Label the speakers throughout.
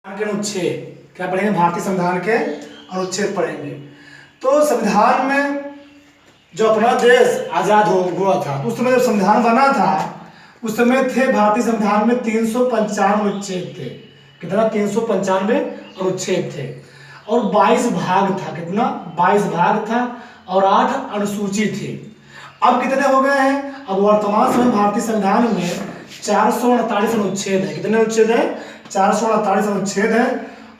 Speaker 1: के अनुच्छेद क्या पढ़ेंगे? भारतीय संविधान के अनुच्छेद पढ़ेंगे। तो संविधान में जो अपना देश आजाद हुआ था, उस समय जब संविधान बना था उस समय थे भारतीय संविधान में 395 अनुच्छेद थे। कितना? 395 अनुच्छेद थे और 22 भाग था। कितना? 22 भाग था और 8 अनुसूची थी। अब कितने हो गए हैं? अब वर्तमान समय भारतीय संविधान में 448 अनुच्छेद है। कितने अनुच्छेद है? 448 अनुच्छेद है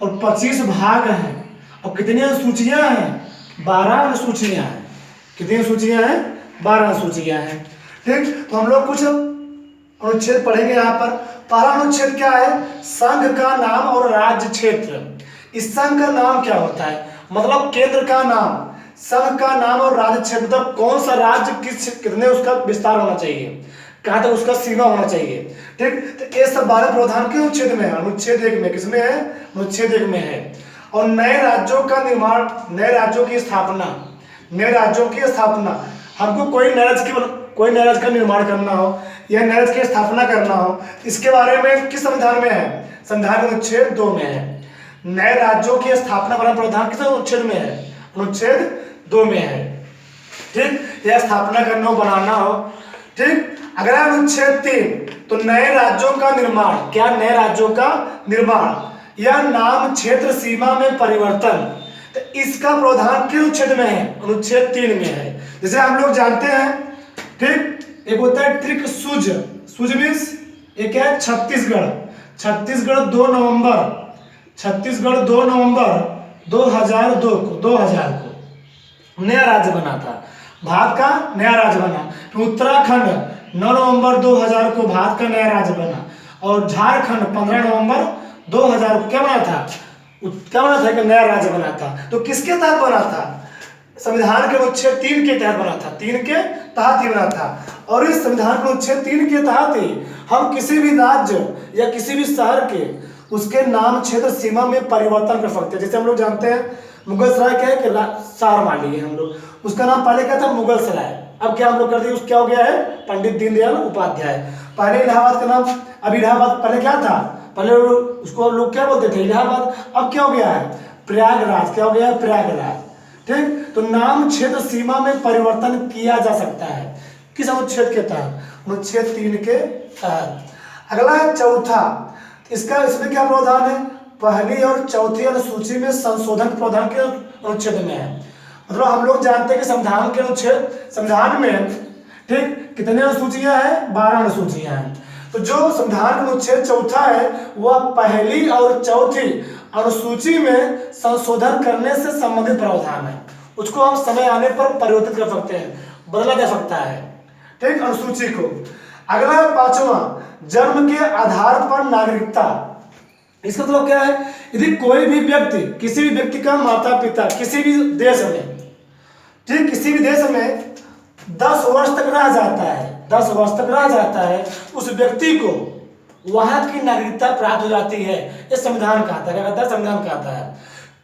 Speaker 1: और 25 भाग हैं। अब कितनी अनुसूचियां हैं? 12 अनुसूचियां हैं। कितनी अनुसूचियां हैं? 12 अनुसूचियां हैं। ठीक, तो हम लोग कुछ अनुच्छेद पढ़ेंगे यहाँ पर। पहला अनुच्छेद क्या है? संघ का नाम और राज्य क्षेत्र। इस संघ का नाम क्या होता है? मतलब केंद्र का नाम, संघ का नाम और राज्य क्षेत्र, मतलब कौन सा राज्य कितने उसका विस्तार होना चाहिए, कहाँ तक उसका सीमा होना चाहिए। ठीक, तो ये सब 12 प्रावधान के अनुच्छेद में है। अनुच्छेद 1 में किसमें है? अनुच्छेद 1 में है। और नए राज्यों का निर्माण, नए राज्यों की स्थापना, नए राज्यों की स्थापना, हमको कोई नए राज्य का निर्माण करना हो या नए राज्य की स्थापना करना हो, इसके बारे में किस संविधान में है? संविधान अनुच्छेद 2 में है। नए राज्यों की स्थापना वाला प्रावधान किस अनुच्छेद में है? अनुच्छेद 2 में है। ठीक, या स्थापना करना हो, बनाना हो। ठीक, अगर अनुच्छेद 3 तो नए राज्यों का निर्माण, क्या? नए राज्यों का निर्माण या नाम क्षेत्र सीमा में परिवर्तन, तो इसका प्रावधान किस अनुच्छेद में है? अनुच्छेद 3 में है। जैसे हम लोग जानते हैं, ठीक, एक होता है त्रिक सुज। सुज मीन्स एक है छत्तीसगढ़। छत्तीसगढ़ 2 नवंबर 2000 को नया राज्य बना था। भारत का नया राज्य बना। तो उत्तराखंड 9 नवंबर 2000 को भारत का नया राज्य बना। और झारखंड 15 नवंबर 2000 को क्या बना था? कि नया राज्य बना था। तो किसके तहत बना था? संविधान के अनुच्छेद 3 के तहत बना था। 3 के तहत ही बना था। और इस संविधान के अनुच्छेद 3 के तहत ही हम किसी भी राज्य या किसी भी शहर के उसके नाम क्षेत्र सीमा में परिवर्तन कर सकते हैं। जैसे हम लोग जानते हैं मुगल सराय क्या है कि शहर मान लिए हम लोग, उसका नाम पहले क्या था? मुगल सराय। अब क्या हम लोग कर दिए? क्या हो गया है? पंडित दीनदयाल उपाध्याय। पहले इलाहाबाद का नाम, अब इलाहाबाद पहले क्या था? पहले उसको लोग क्या बोलते थे? इलाहाबाद। अब क्या हो गया है? प्रयागराज। क्या हो गया है? प्रयागराज। ठीक, तो नाम क्षेत्र सीमा में परिवर्तन किया जा सकता है। किस अनुच्छेद के तहत? अनुच्छेद 3 के तहत। अगला है चौथा। इसमें क्या प्रावधान है? पहली और चौथी अनुसूची में संशोधन प्रावधान के अनुच्छेद में है। मतलब हम लोग जानते हैं कि संविधान में, ठीक, कितने अनुसूचियां हैं? 12 अनुसूचियां हैं। तो जो संविधान का अनुच्छेद चौथा है वह पहली और चौथी अनुसूची में संशोधन करने से संबंधित प्रावधान है। उसको हम समय आने पर परिवर्तित कर सकते हैं, बदला जा सकता है। ठीक, अनुसूची को। अगला है 5वां, जन्म के आधार पर नागरिकता। इसका मतलब क्या है? यदि कोई भी व्यक्ति, किसी भी व्यक्ति का माता पिता किसी भी देश में, ठीक, किसी भी देश में 10 वर्ष तक रह जाता है, 10 वर्ष तक रह जाता है, उस व्यक्ति को वहां की नागरिकता प्राप्त हो जाती है। ये संविधान कहता है। क्या कहता है? संविधान कहता है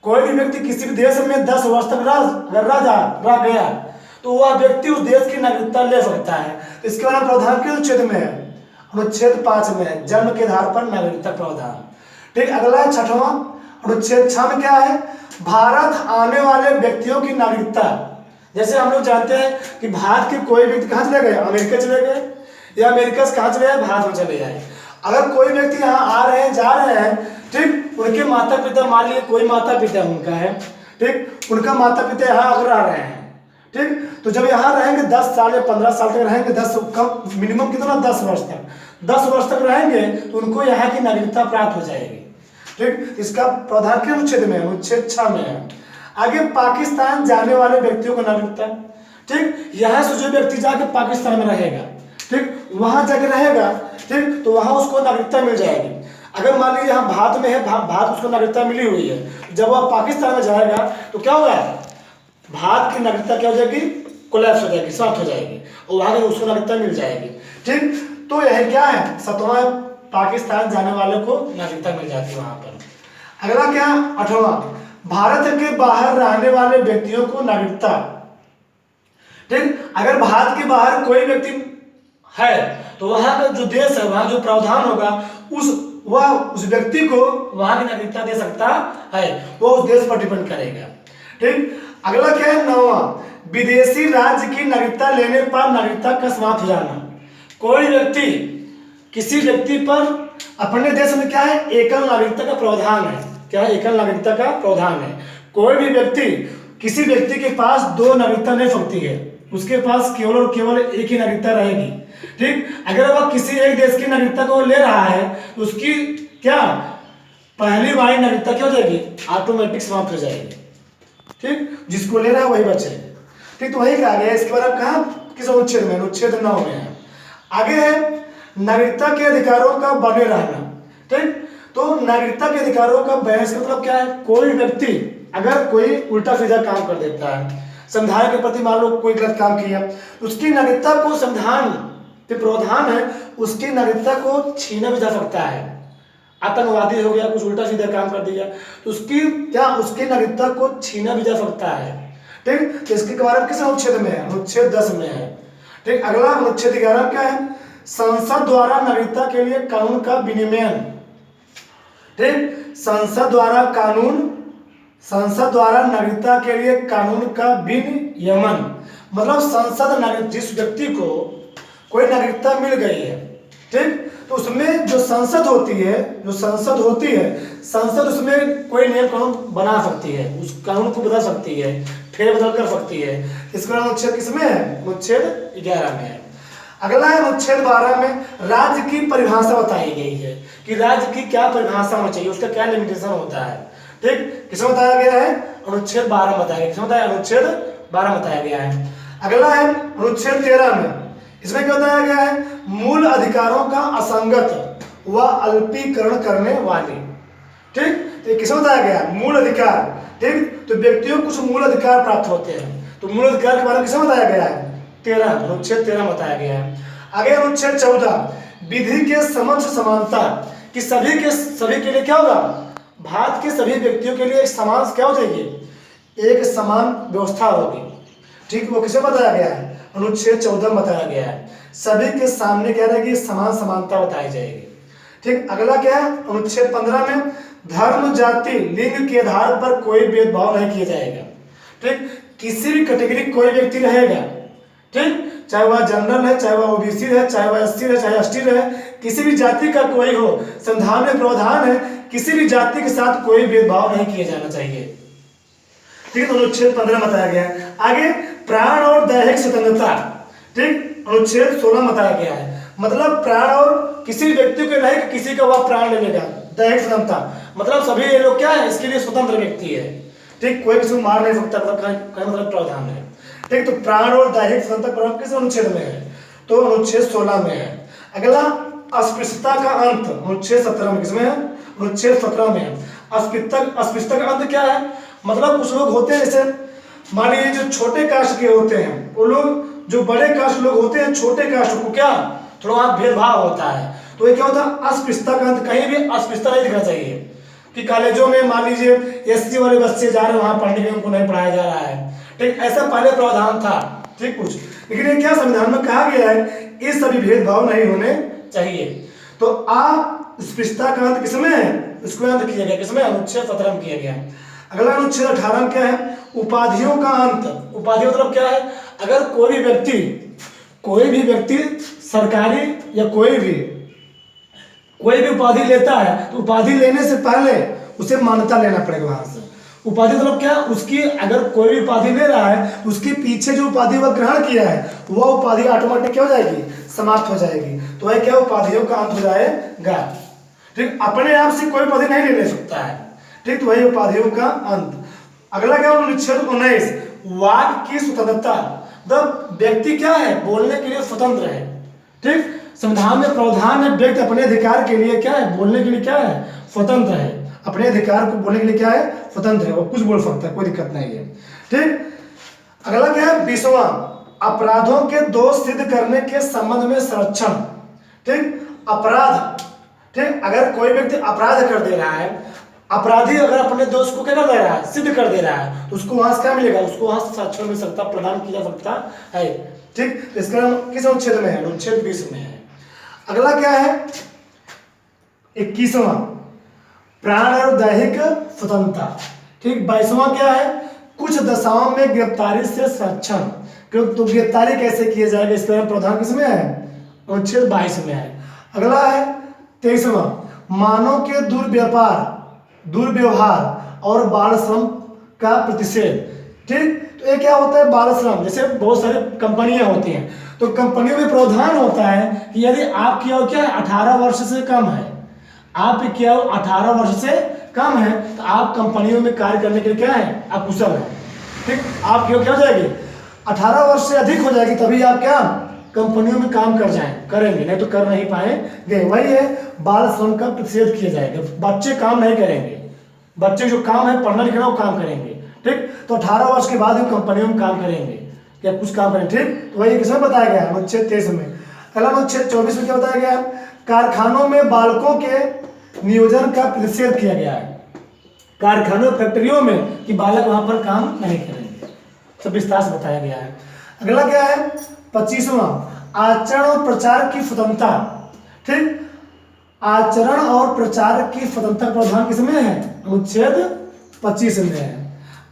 Speaker 1: कोई भी व्यक्ति किसी भी देश में 10 वर्ष तक रह गया तो वह व्यक्ति उस देश की नागरिकता ले सकता है। तो इसके बारे में प्रावधान किस अनुच्छेद में है? अनुच्छेद 5 में है, जन्म के आधार पर नागरिकता प्रावधान। ठीक, अगला है 6वां। अनुच्छेद 6 में क्या है? भारत आने वाले व्यक्तियों की नागरिकता। जैसे हम लोग जानते हैं कि भारत के कोई व्यक्ति कहाँ चले गए? अमेरिका चले गए, या अमेरिका से कहाँ चले जाए? भारत में चले जाए। अगर कोई व्यक्ति यहाँ आ रहे हैं, जा रहे हैं, ठीक, उनके माता पिता, मान लीजिए कोई माता पिता उनका है, ठीक, उनका माता पिता यहाँ अगर आ रहे हैं, ठीक, तो जब यहाँ रहेंगे 10 साल या 15 साल तक रहेंगे, 10 कम मिनिमम कितना? 10 वर्ष तक, 10 वर्ष तक रहेंगे तो उनको यहाँ की नागरिकता प्राप्त हो जाएगी। ठीक, इसका प्रावधान किस अनुच्छेद में है? अनुच्छेद 6 में है। आगे पाकिस्तान जाने वाले व्यक्तियों को नागरिकता। ठीक, यहाँ से जो व्यक्ति जाके पाकिस्तान में रहेगा, ठीक, वहां जाके रहेगा, ठीक, तो वहां उसको नागरिकता मिल जाएगी। अगर मान लीजिए यहाँ भारत में है, भारत उसको नागरिकता मिली हुई है, जब वह पाकिस्तान में जाएगा तो क्या होगा? भारत की नागरिकता क्या हो जाएगी? कोलैप्स हो जाएगी, समाप्त हो जाएगी, और वहां उसको नागरिकता मिल जाएगी। ठीक, तो यह क्या है? 7वां, पाकिस्तान जाने वाले को नागरिकता मिल जाती है वहां पर। अगला क्या? 8वां, भारत के बाहर रहने वाले व्यक्तियों को नागरिकता। ठीक, अगर भारत के बाहर कोई व्यक्ति है तो वहां का जो देश है, वहां जो प्रावधान होगा वह उस व्यक्ति को वहां की नागरिकता दे सकता है, वो उस देश पर डिपेंड करेगा। ठीक, अगला क्या है 9वां, विदेशी राज्य की नागरिकता लेने पर नागरिकता का समाप्त हो जाना। कोई व्यक्ति किसी व्यक्ति पर अपने देश में क्या है एकल नागरिकता का प्रावधान है। क्या है? एकल नागरिकता का प्रावधान है। कोई भी व्यक्ति किसी व्यक्ति के पास दो नागरिकता नहीं सकती है, उसके पास केवल और केवल एक ही नागरिकता रहेगी। ठीक, अगर वह किसी एक देश की नागरिकता को ले रहा है तो उसकी क्या पहली वाली नागरिकता क्या हो जाएगी, ऑटोमेटिक समाप्त हो जाएगी। ठीक, जिसको ले रहा है वही बचेगा। ठीक, तो वही कहा गया। इसके बाद आप कहा किस अनुच्छेद में, अनुच्छेद 9 में है। आगे है नागरिकता के अधिकारों का बने रहना। ठीक, तो नागरिकता के अधिकारों का बहस का मतलब क्या है, कोई व्यक्ति अगर कोई उल्टा सीधा काम कर देता है, संविधान के प्रति मान लो कोई गलत काम किया, उसकी नागरिकता को संविधान के प्रावधान है उसकी नागरिकता को छीना भी जा सकता है। आतंकवादी हो गया, कुछ उल्टा सीधा काम कर दिया तो उसकी क्या उसकी नागरिकता को छीना भी जा सकता है। ठीक, तो इसके बारे में किस अनुच्छेद में है, अनुच्छेद 10 में है। ठीक, अगला अनुच्छेद 11 क्या है, संसद द्वारा नागरिकता के लिए कानून का विनियमन। ठीक, संसद द्वारा नागरिकता के लिए कानून का विनियमन मतलब संसद नागरिक जिस व्यक्ति को कोई नागरिकता मिल गई है, ठीक, तो उसमें जो संसद होती है संसद उसमें कोई नियम कानून बना सकती है, उस कानून को बदल सकती है, फेरबदल कर सकती है। इसका अनुच्छेद किसमें है, अनुच्छेद 11 में है। अगला है अनुच्छेद 12 में राज्य की परिभाषा बताई गई है कि राज्य की क्या परिभाषा होनी चाहिए, उसका क्या लिमिटेशन होता है। ठीक, किसमें बताया गया है, अनुच्छेद 12 बताया गया। किसमें बताया, अनुच्छेद 12 बताया गया है। अगला है अनुच्छेद 13 में, इसमें क्या बताया गया है, मूल अधिकारों का असंगत व अल्पीकरण करने वाले। ठीक, तो किसमें बताया गया, मूल अधिकार। ठीक, तो व्यक्तियों को कुछ मूल अधिकार प्राप्त होते हैं, तो मूल अधिकार के बारे में किसमें बताया गया है, 13 अनुच्छेद 13 बताया गया है। आगे अनुच्छेद 14 विधि के समक्ष समानता कि सभी के लिए क्या होगा, भारत के सभी व्यक्तियों के लिए एक समान क्या हो जाएगी, एक समान व्यवस्था होगी। ठीक, वो किसे बताया गया है, अनुच्छेद 14 में बताया गया है। सभी के सामने क्या रहेगी, समान समानता बताई जाएगी। ठीक, अगला क्या है, अनुच्छेद 15 में धर्म जाति लिंग के आधार पर कोई भेदभाव नहीं किया जाएगा। ठीक, किसी भी कैटेगरी कोई व्यक्ति रहेगा, ठीक, चाहे वह जनरल है, चाहे वह ओबीसी है, चाहे वह एससी है, चाहे एसटी है, किसी भी जाति का कोई हो, संविधान में प्रावधान है किसी भी जाति के साथ कोई भेदभाव नहीं किया जाना चाहिए। ठीक, तो अनुच्छेद 15 बताया गया है। आगे प्राण और दैहिक स्वतंत्रता। ठीक, अनुच्छेद 16 बताया गया है। मतलब प्राण और किसी व्यक्ति को नहीं कि किसी का वह प्राण ले लेगा, दैहिक स्वतंत्रता मतलब सभी ये लोग क्या है इसके लिए स्वतंत्र व्यक्ति है। ठीक, कोई किसी को मार नहीं सकता, मतलब प्रावधान है। ठीक, तो प्राण और दैहिक स्वतंत्रता किस अनुच्छेद में है, तो अनुच्छेद 16 में है। अगला अस्पृश्यता का अंत, अनुच्छेद 17 में। किसमें है, अनुच्छेद 17 में है। अस्पृश्यता का अंत क्या है, मतलब कुछ लोग होते हैं जैसे मान लीजिए जो छोटे कास्ट के होते हैं वो लोग, जो बड़े कास्ट लोग होते हैं छोटे कास्ट को क्या थोड़ा वहां भेदभाव होता है, तो ये क्या होता है अस्पृश्यता का अंत। कहीं भी अस्पृश्यता नहीं दिखना चाहिए कि कॉलेजों में मान लीजिए एससी वाले बच्चे जा रहे हैं वहां पढ़ने के, उनको नहीं पढ़ाया जा रहा है। ठीक, ऐसा पहले प्रावधान था। ठीक, कुछ लेकिन ये क्या संविधान में कहा गया है, ये सभी भेदभाव नहीं होने चाहिए। तो अस्पृश्यता का अंत किसमें है, इसको अंत किया गया किसमें, अनुच्छेद 17 में किया गया। अगला अनुच्छेद 18 में क्या है, उपाधियों का अंत। उपाधि मतलब क्या है, अगर कोई भी व्यक्ति सरकारी या कोई भी उपाधि लेता है तो उपाधि लेने से पहले उसे मान्यता लेना पड़ेगा वहां से। उपाधि मतलब क्या, उसकी अगर कोई भी उपाधि ले रहा है उसके पीछे जो उपाधि वह ग्रहण किया है वह उपाधि ऑटोमेटिक क्या हो जाएगी, समाप्त हो जाएगी। तो वह क्या उपाधियों का अंत हो जाएगा। ठीक, अपने आप से कोई उपाधि नहीं ले सकता है। ठीक, तो वही उपाधियों का अंत। अगला क्या अनुच्छेद 19 वाक की स्वतंत्रता। मतलब व्यक्ति क्या है, बोलने के लिए स्वतंत्र है। ठीक, संविधान में प्रावधान है व्यक्ति अपने अधिकार के लिए क्या है, बोलने के लिए क्या है, स्वतंत्र है। अपने अधिकार को बोलने के लिए क्या है, स्वतंत्र है, वो कुछ बोल सकता है, कोई दिक्कत नहीं है। ठीक, अगला क्या है 20वां अपराधों के दोष सिद्ध करने के संबंध में संरक्षण। ठीक, अपराध, ठीक, अगर कोई व्यक्ति अपराध कर दे रहा है, अपराधी अगर अपने दोष को क्या कर दे रहा है, सिद्ध कर दे रहा है, तो उसको वहां से क्या मिलेगा, उसको वहां से संरक्षण मिल सकता, प्रदान किया जा सकता है। ठीक, इसका किस अनुच्छेद में है, अनुच्छेद 20 में है। अगला क्या है 21वां प्राण और दैहिक स्वतंत्रता। ठीक, 22वां क्या है, कुछ दशाओं में गिरफ्तारी से संरक्षण। क्यों, तो गिरफ्तारी कैसे किया जाएगा, इसके बारे में प्रावधान किसमें है, अनुच्छेद 22 में है। अगला है 23वां मानव के दुर्व्यवहार और बाल श्रम का प्रतिषेध। ठीक, तो ये क्या होता है, बाल श्रम, जैसे बहुत सारी कंपनियां होती हैं, तो कंपनियों में प्रावधान होता है कि यदि आपकी आयु क्या है 18 वर्ष से कम है, आपकी आयु 18 वर्ष से कम है, तो आप कंपनियों में कार्य करने के लिए क्या है, आप कुशल हैं। ठीक, आपकी आयु क्या हो जाएगी 18 वर्ष से अधिक हो जाएगी, तभी आप क्या कंपनियों में काम करेंगे, नहीं तो कर नहीं पाएंगे। वही है, बाल श्रम का प्रतिषेध किया जाएगा, बच्चे काम नहीं करेंगे, बच्चे जो काम है पढ़ना लिखना वो काम करेंगे। ठीक, तो 18 वर्ष के बाद वो कंपनियों में काम करेंगे या कुछ काम करें। ठीक, तो वही किसमें बताया गया है, अनुच्छेद 23 में। अगला अनुच्छेद 24 में क्या बताया गया है, कारखानों में बालकों के नियोजन का प्रतिषेध किया गया है, कारखानों फैक्ट्रियों में कि बालक वहां पर काम नहीं करेंगे, सब विस्तार से बताया गया है। अगला क्या है 25वां आचरण और प्रचार की स्वतंत्रता। ठीक, आचरण और प्रचार की स्वतंत्रता प्रावधान किसमें है, अनुच्छेद 25 में है।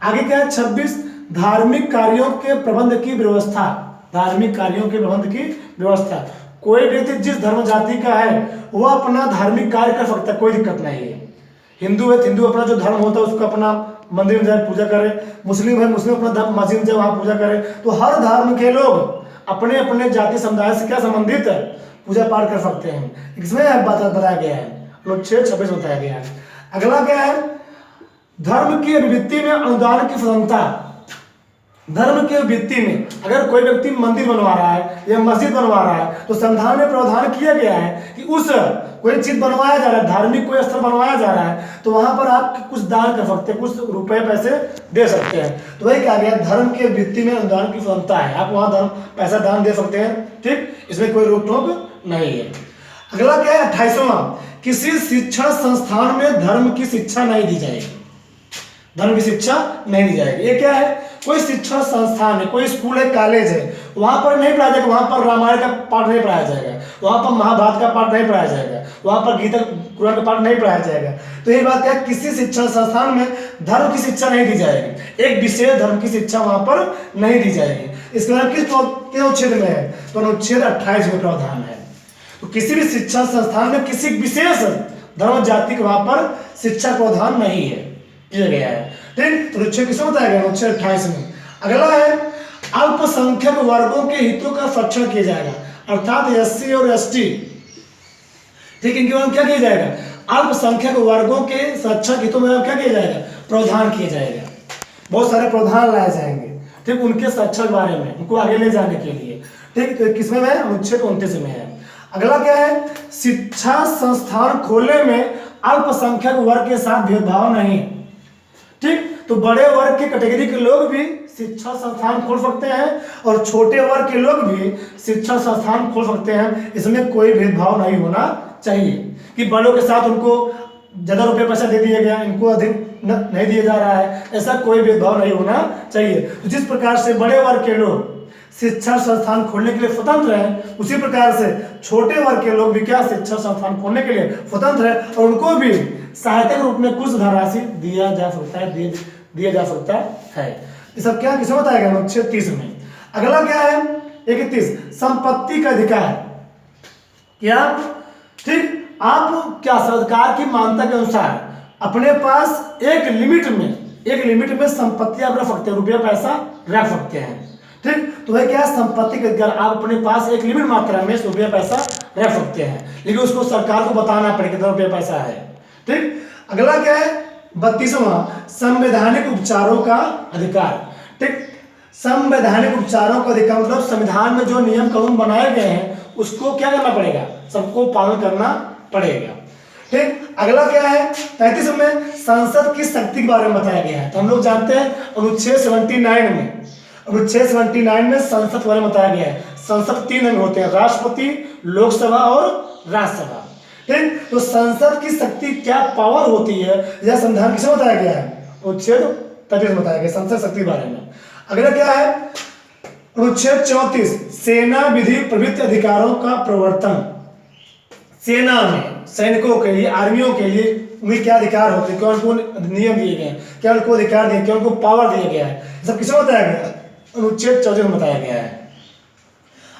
Speaker 1: आगे क्या है 26 धार्मिक कार्यों के प्रबंध की व्यवस्था, धार्मिक कार्यों के प्रबंध की व्यवस्था। कोई व्यक्ति जिस धर्म जाति का है वह अपना धार्मिक कार्य कर सकता है, कोई दिक्कत नहीं है। हिंदू है, हिंदू अपना जो धर्म होता है उसको अपना मंदिर में जाए पूजा करे, मुस्लिम है, मुस्लिम अपना मस्जिद में जाए वहां पूजा करे। तो हर धर्म के लोग अपने अपने जाति समुदाय से क्या संबंधित है, पूजा पाठ कर सकते हैं। इसमें बताया गया है, अनुच्छेद 26 बताया गया है। अगला क्या है, धर्म की अभिव्यक्ति में अनुदान की स्वतंत्रता। धर्म के वृत्ति में अगर कोई व्यक्ति मंदिर बनवा रहा है या मस्जिद बनवा रहा है तो संविधान में प्रावधान किया गया है कि उस कोई चीज बनवाया जा रहा है, धार्मिक कोई स्थल बनवाया जा रहा है, तो वहां पर आप कुछ दान कर सकते हैं, कुछ रुपए पैसे दे सकते हैं। तो वही कहा गया, धर्म के वृत्ति में अनुदान की स्वतंत्रता है, आप वहां धर्म पैसा दान दे सकते हैं। ठीक, इसमें कोई रोक टोक नहीं है। अगला क्या है 28वां किसी शिक्षण संस्थान में धर्म की शिक्षा नहीं दी जाएगी, धर्म की शिक्षा नहीं दी जाएगी। ये क्या है, कोई शिक्षण संस्थान है, कोई स्कूल है, कॉलेज है, वहां पर नहीं पढ़ाया जाएगा, वहां पर रामायण का पाठ नहीं पढ़ाया जाएगा, वहां पर महाभारत का पाठ नहीं पढ़ाया जाएगा, वहां पर गीता कुरान का पाठ नहीं पढ़ाया जाएगा। तो ये बात क्या है, किसी शिक्षण संस्थान में धर्म की शिक्षा नहीं दी जाएगी, एक विशेष धर्म की शिक्षा वहां पर नहीं दी जाएगी। इसके बाद किस अनुच्छेद में है, तो अनुच्छेद 28 में प्रावधान है। तो किसी भी शिक्षा संस्थान में किसी विशेष धर्म जाति के वहां पर शिक्षा प्रावधान नहीं है, किया गया है। ठीक, तो अनुच्छेद किसमें बताया गया, अनुच्छेद 28 में। अगला है अल्पसंख्यक वर्गों के हितों का संरक्षण किया जाएगा, अर्थात एससी और एसटी। ठीक, इनके बारे में क्या किया जाएगा, अल्पसंख्यक वर्गों के संरक्षण हितों में क्या किया जाएगा, प्रावधान किया जाएगा। बहुत सारे प्रावधान लाए जाएंगे, ठीक, उनके संरक्षण के बारे में, उनको आगे ले जाने के लिए। ठीक, तो किसमें है, अनुच्छेद 29 में है। अगला क्या है, शिक्षा संस्थान खोलने में अल्पसंख्यक वर्ग के साथ भेदभाव नहीं। ठीक, तो बड़े वर्ग की कैटेगरी के लोग भी शिक्षा संस्थान खोल सकते हैं और छोटे वर्ग के लोग भी शिक्षा संस्थान खोल सकते हैं, इसमें कोई भेदभाव नहीं होना चाहिए कि बड़ों के साथ उनको ज्यादा रुपये पैसा दे दिया गया, इनको अधिक नहीं दिया जा रहा है, ऐसा कोई भेदभाव नहीं होना चाहिए। तो जिस प्रकार से बड़े वर्ग के लोग शिक्षा संस्थान खोलने के लिए स्वतंत्र है, उसी प्रकार से छोटे वर्ग के लोग भी क्या शिक्षा संस्थान खोलने के लिए स्वतंत्र है और उनको भी सहायता के रूप में कुछ धनराशि दिया जा सकता है, दिया जा सकता है। ये सब क्या किसे बताया गया, अनुच्छेद 30 में। अगला क्या है 31 संपत्ति का अधिकार। क्या, ठीक, आप क्या सरकार की मान्यता के अनुसार अपने पास एक लिमिट में संपत्ति आप रख सकते हैं, रुपया पैसा रख सकते हैं। ठीक, तो वह क्या है संपत्ति के अधिकार, आप अपने पास एक लिमिट मात्रा में रुपया पैसा रख सकते हैं, लेकिन उसको सरकार को बताना पड़ेगा कितना रुपया पैसा है। ठीक, अगला क्या है 32वां संवैधानिक उपचारों का अधिकार। ठीक, संवैधानिक उपचारों का अधिकार मतलब संविधान में जो नियम कानून बनाए गए हैं उसको क्या करना पड़ेगा, सबको पालन करना पड़ेगा। ठीक, अगला क्या है 33 में संसद की शक्ति के बारे में बताया गया है। तो हम लोग जानते हैं अनुच्छेद 79 में संसद के बारे में बताया गया है। संसद 3 अंग होते हैं, राष्ट्रपति, लोकसभा और राज्यसभा। ठीक, तो संसद की शक्ति क्या पावर होती है, यह संविधान किसे बताया गया है, अनुच्छेद 33 में बताया गया संसद शक्ति के बारे में। अगला क्या है अनुच्छेद 34 सेना विधि प्रभृति अधिकारों का प्रवर्तन। सेना में सैनिकों के लिए, आर्मियों के लिए उन्हें क्या अधिकार होते हैं, क्या उनको नियम दिए गए हैं, क्या उनको अधिकार दिए, क्या उनको पावर दिया गया है, सब किसमें बताया गया है? अनुच्छेद 14 में बताया गया है।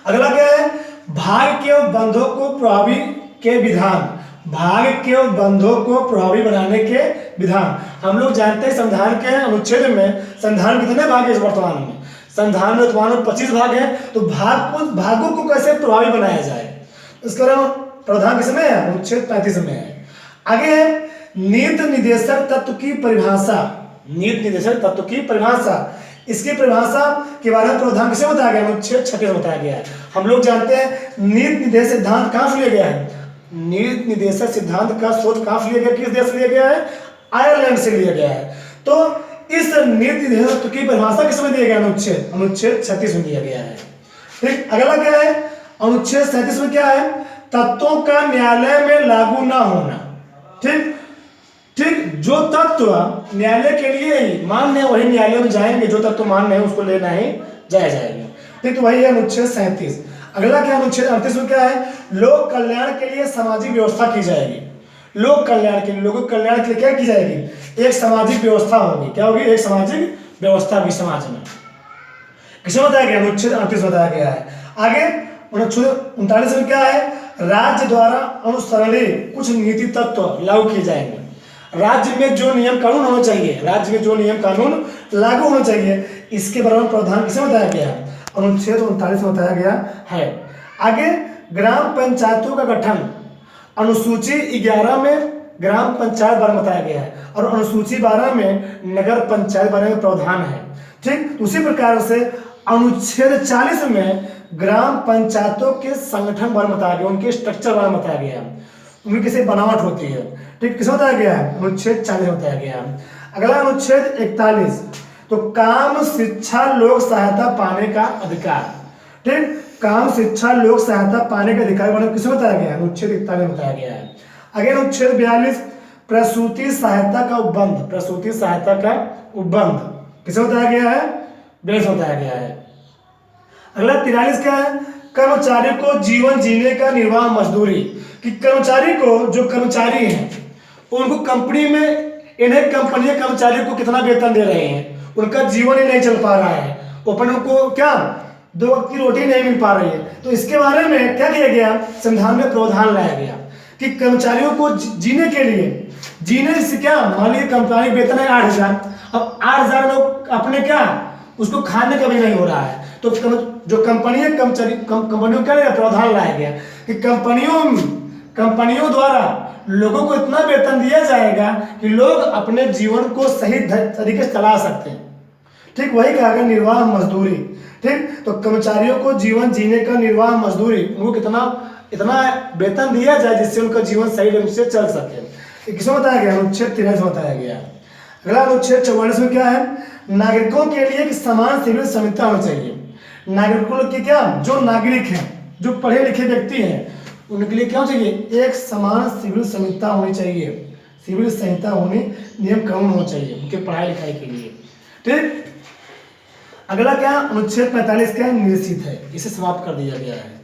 Speaker 1: अगला क्या है? भाग के बंधों को प्रभावी के विधान, भाग के बंधों को प्रभावी बनाने के विधान। हम लोग जानते हैं संविधान के अनुच्छेद में, संविधान कितने भाग है वर्तमान में? संविधान में वर्तमान में 25 भाग है। तो भागों को कैसे प्रभावी बनाया जाए, इसका प्रावधान किसमें है? अनुच्छेद 35 में है। आगे है नीति निदेशक तत्व की परिभाषा, नीति निदेशक तत्व की परिभाषा। इसकी परिभाषा के बारे में प्रावधान किसे बताया गया? अनुच्छेद 36 में बताया गया है। हम लोग जानते हैं नीति निर्देशक सिद्धांत कहाँ से लिया गया है? नीति निर्देशक सिद्धांत का शोध कहाँ से लिया गया, किस देश से लिया गया है? आयरलैंड से लिया गया है। तो इस नीति निर्देशक की परिभाषा किसमें दिया गया? अनुच्छेद 36 में दिया गया है। ठीक, अगला क्या है? अनुच्छेद 37 में क्या है? तत्वों का न्यायालय में लागू ना होना। ठीक ठीक, जो तत्व न्यायालय के लिए ही मान्य है वही न्यायालय में जाएंगे, जो तत्व मान्य है उसको लेना ही जाएगा। ठीक, तो वही है अनुच्छेद 37। अगला क्या? अनुच्छेद 38 में क्या है? लोक कल्याण के लिए सामाजिक व्यवस्था की जाएगी। लोक कल्याण के लिए, लोगों के कल्याण के लिए क्या की जाएगी? एक सामाजिक व्यवस्था होगी। क्या होगी? एक सामाजिक व्यवस्था भी समाज में। किसे बताया गया? अनुच्छेद 38 बताया गया है। आगे अनुच्छेद 39 में क्या है? राज्य द्वारा अनुसरणीय कुछ नीति तत्व लागू किए जाएंगे। राज्य में जो नियम कानून होना चाहिए, राज्य में जो नियम कानून लागू होना चाहिए, इसके बारे में प्रावधान किसे बताया गया? अनुच्छेद 39 में बताया गया है। आगे ग्राम पंचायतों का गठन, अनुसूची 11 में ग्राम पंचायत बारे में बताया गया है और अनुसूची 12 में नगर पंचायत बारे में प्रावधान है। ठीक, उसी प्रकार से अनुच्छेद 40 में ग्राम पंचायतों के संगठन बारे में बताया गया, उनके स्ट्रक्चर बारे में बताया गया, उनकी कैसे बनावट होती है। ठीक, किस बताया गया है? अनुच्छेद 40 बताया गया। अगला अनुच्छेद 41, तो काम शिक्षा लोक सहायता पाने का अधिकार। ठीक, काम शिक्षा लोक सहायता पाने का अधिकार बारे में किसे बताया गया? अनुच्छेद 41 बताया गया है। आगे अनुच्छेद 42, प्रसूति सहायता का उपबंध, प्रसूति सहायता का उपबंध किसे बताया गया है? 42 बताया गया है। अगला 43 क्या है? कर्मचारी को जीवन जीने का निर्वाह मजदूरी, कि कर्मचारी को, जो कर्मचारी हैं उनको कंपनी में, इन्हें कंपनियां कर्मचारियों को कितना वेतन दे रहे हैं, उनका जीवन ही नहीं चल पा रहा है, अपन उनको क्या 2 वक्त की रोटी नहीं मिल पा रही है। तो इसके बारे में क्या किया गया? संविधान में प्रावधान लाया गया कि कर्मचारियों को जीने के लिए, जीने से क्या, मान लीजिए कंपनी वेतन है 8,000, अब 8,000 लोग अपने क्या, उसको खाने का भी नहीं हो रहा है। तो जो कंपनी है, कंपनियों क्या प्रावधान लाया गया कि कंपनियों द्वारा लोगों को इतना वेतन दिया जाएगा कि लोग अपने जीवन को सही तरीके से चला सकते हैं। ठीक, वही कहा गया निर्वाह मजदूरी। ठीक, तो कर्मचारियों को जीवन जीने का निर्वाह मजदूरी, उनको इतना वेतन दिया जाए जिससे उनका जीवन सही ढंग से चल सके। किसमें बताया गया? अनुच्छेद 43 में बताया गया। अगला अनुच्छेद 44 में क्या है? नागरिकों के लिए एक समान सिविल संहिता होनी चाहिए। नागरिकों की क्या, जो नागरिक हैं, जो पढ़े लिखे व्यक्ति हैं, उनके लिए क्या चाहिए? एक समान सिविल संहिता होनी चाहिए, सिविल संहिता होनी, नियम कानून होना चाहिए उनके पढ़ाई लिखाई के लिए। ठीक, अगला क्या? अनुच्छेद 45 क्या निश्चित है, इसे समाप्त कर दिया गया है।